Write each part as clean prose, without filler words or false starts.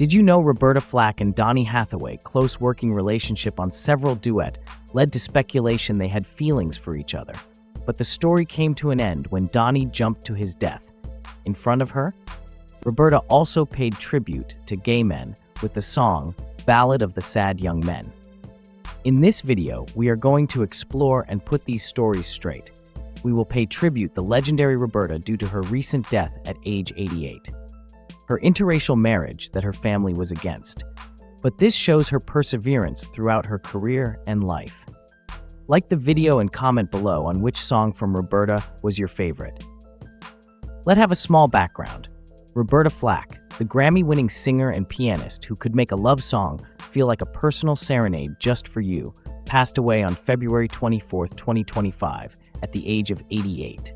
Did you know Roberta Flack and Donnie Hathaway, close working relationship on several duet, led to speculation they had feelings for each other? But the story came to an end when Donnie jumped to his death. In front of her, Roberta also paid tribute to gay men with the song Ballad of the Sad Young Men. In this video, we are going to explore and put these stories straight. We will pay tribute the legendary Roberta due to her recent death at age 88. Her interracial marriage that her family was against. But this shows her perseverance throughout her career and life. Like the video and comment below on which song from Roberta was your favorite. Let's have a small background. Roberta Flack, the Grammy-winning singer and pianist who could make a love song feel like a personal serenade just for you, passed away on February 24, 2025, at the age of 88.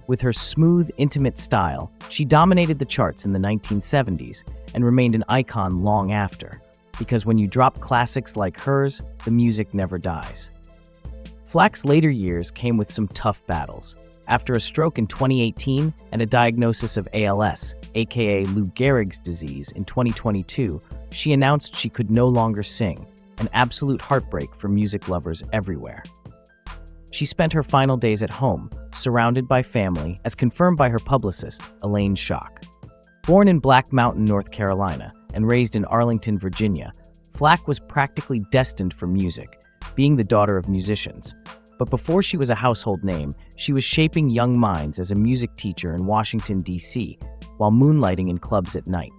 With her smooth, intimate style, she dominated the charts in the 1970s and remained an icon long after, because when you drop classics like hers, the music never dies. Flack's later years came with some tough battles. After a stroke in 2018 and a diagnosis of ALS, aka Lou Gehrig's disease, in 2022, she announced she could no longer sing, an absolute heartbreak for music lovers everywhere. She spent her final days at home, surrounded by family, as confirmed by her publicist, Elaine Schock. Born in Black Mountain, North Carolina, and raised in Arlington, Virginia, Flack was practically destined for music, being the daughter of musicians. But before she was a household name, she was shaping young minds as a music teacher in Washington, D.C., while moonlighting in clubs at night.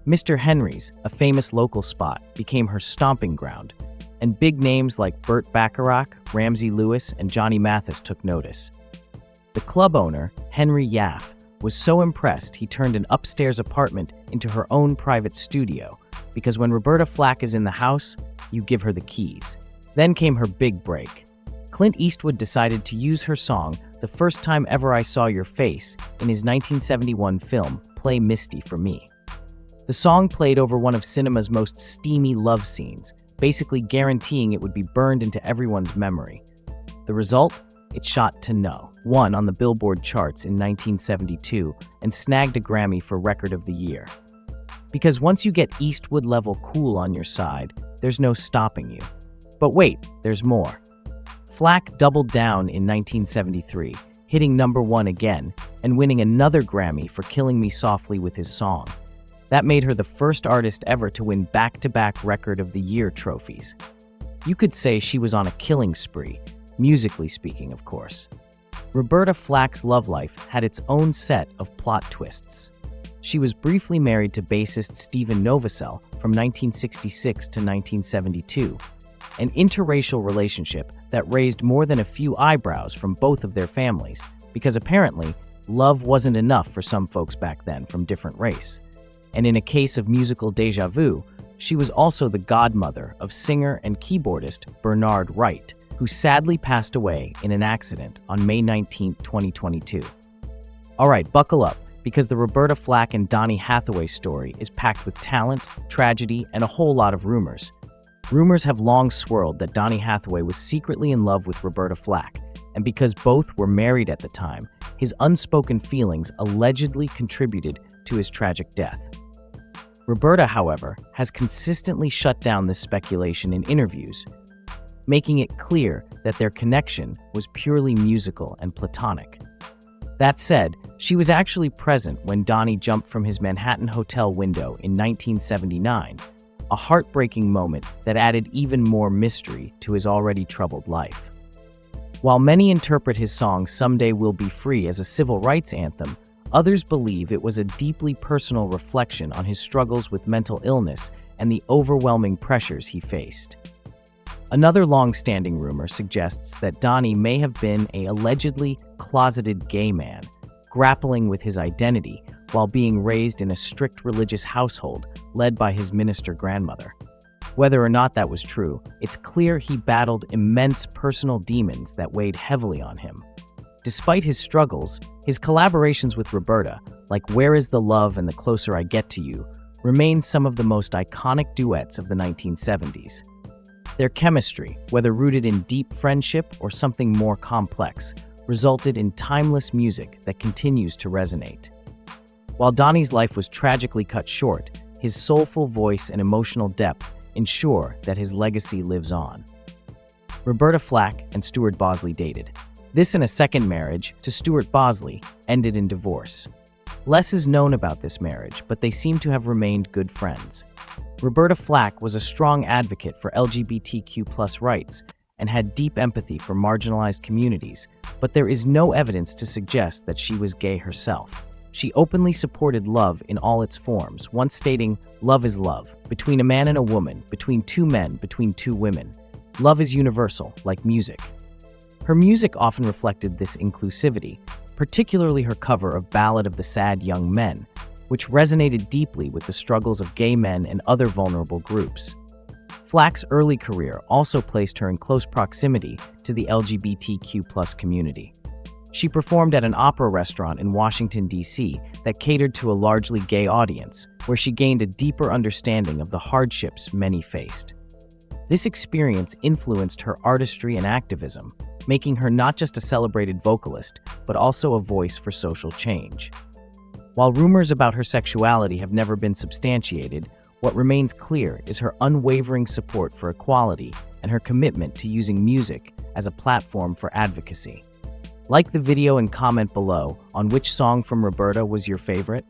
Mr. Henry's, a famous local spot, became her stomping ground, and big names like Burt Bacharach, Ramsey Lewis, and Johnny Mathis took notice. The club owner, Henry Yaffe, was so impressed he turned an upstairs apartment into her own private studio, because when Roberta Flack is in the house, you give her the keys. Then came her big break. Clint Eastwood decided to use her song, The First Time Ever I Saw Your Face, in his 1971 film, Play Misty for Me. The song played over one of cinema's most steamy love scenes, basically guaranteeing it would be burned into everyone's memory. The result? It shot to no. 1 on the Billboard charts in 1972 and snagged a Grammy for Record of the Year. Because once you get Eastwood-level cool on your side, there's no stopping you. But wait, there's more. Flack doubled down in 1973, hitting #1 again and winning another Grammy for Killing Me Softly with his song. That made her the first artist ever to win back-to-back Record of the Year trophies. You could say she was on a killing spree, musically speaking, of course. Roberta Flack's love life had its own set of plot twists. She was briefly married to bassist Steven Novosel from 1966 to 1972, an interracial relationship that raised more than a few eyebrows from both of their families, because apparently, love wasn't enough for some folks back then from different race. And in a case of musical déjà vu, she was also the godmother of singer and keyboardist Bernard Wright, who sadly passed away in an accident on May 19, 2022. Alright, buckle up, because the Roberta Flack and Donnie Hathaway story is packed with talent, tragedy, and a whole lot of rumors. Rumors have long swirled that Donnie Hathaway was secretly in love with Roberta Flack, and because both were married at the time, his unspoken feelings allegedly contributed to his tragic death. Roberta, however, has consistently shut down this speculation in interviews, making it clear that their connection was purely musical and platonic. That said, she was actually present when Donnie jumped from his Manhattan hotel window in 1979, a heartbreaking moment that added even more mystery to his already troubled life. While many interpret his song Someday We'll Be Free as a civil rights anthem, others believe it was a deeply personal reflection on his struggles with mental illness and the overwhelming pressures he faced. Another long-standing rumor suggests that Donnie may have been an allegedly closeted gay man, grappling with his identity while being raised in a strict religious household led by his minister grandmother. Whether or not that was true, it's clear he battled immense personal demons that weighed heavily on him. Despite his struggles, his collaborations with Roberta, like Where Is the Love and The Closer I Get to You, remain some of the most iconic duets of the 1970s. Their chemistry, whether rooted in deep friendship or something more complex, resulted in timeless music that continues to resonate. While Donnie's life was tragically cut short, his soulful voice and emotional depth ensure that his legacy lives on. Roberta Flack and Stuart Bosley dated. This and a second marriage to Stuart Bosley ended in divorce. Less is known about this marriage, but they seem to have remained good friends. Roberta Flack was a strong advocate for LGBTQ+ rights and had deep empathy for marginalized communities, but there is no evidence to suggest that she was gay herself. She openly supported love in all its forms, once stating, "Love is love, between a man and a woman, between two men, between two women. Love is universal, like music." Her music often reflected this inclusivity, particularly her cover of Ballad of the Sad Young Men, which resonated deeply with the struggles of gay men and other vulnerable groups. Flack's early career also placed her in close proximity to the LGBTQ+ community. She performed at an opera restaurant in Washington, D.C. that catered to a largely gay audience, where she gained a deeper understanding of the hardships many faced. This experience influenced her artistry and activism, making her not just a celebrated vocalist, but also a voice for social change. While rumors about her sexuality have never been substantiated, what remains clear is her unwavering support for equality and her commitment to using music as a platform for advocacy. Like the video and comment below on which song from Roberta was your favorite.